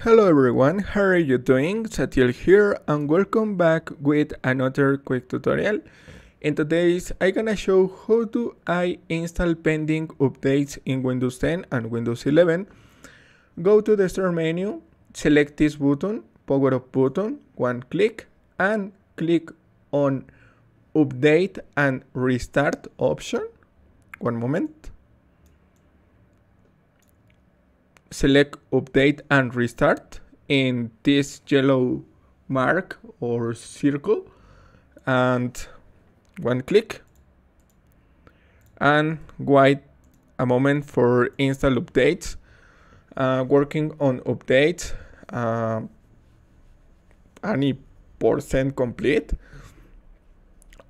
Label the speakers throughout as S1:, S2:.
S1: Hello everyone, how are you doing? Satiel here and welcome back with another quick tutorial. In today's I'm gonna show how do I install pending updates in Windows 10 and Windows 11. Go to the start menu, select this button, power up button, one click, and click on update and restart option. One moment. Select update and restart in this yellow mark or circle and one click, and wait a moment for install updates. Working on updates, any percent complete.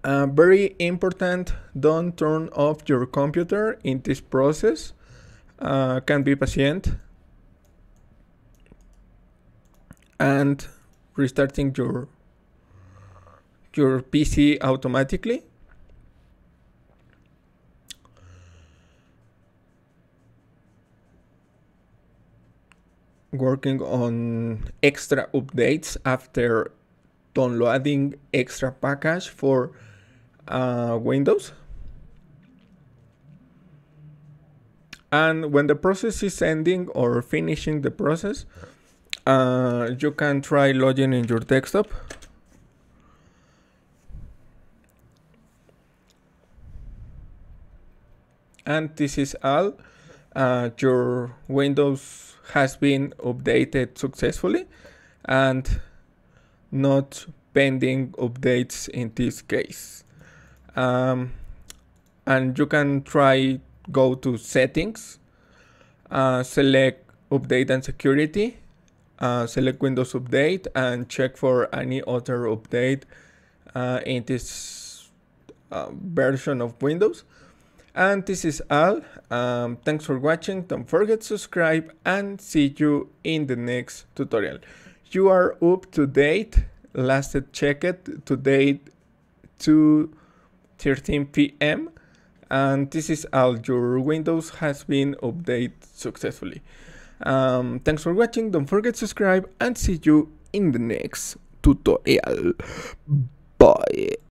S1: Very important, don't turn off your computer in this process. Can be patient. And restarting your PC automatically. Working on extra updates after downloading extra package for Windows. And when the process is ending or finishing the process, you can try logging in your desktop. And this is all. Your Windows has been updated successfully and not pending updates in this case. And you can try go to settings, select update and security. Select Windows Update and check for any other update in this version of Windows. And this is all. Thanks for watching. Don't forget to subscribe and see you in the next tutorial. You are up to date. Last checked today 2:13 p.m. and this is all. Your Windows has been updated successfully. Thanks for watching, don't forget to subscribe and see you in the next tutorial. Bye.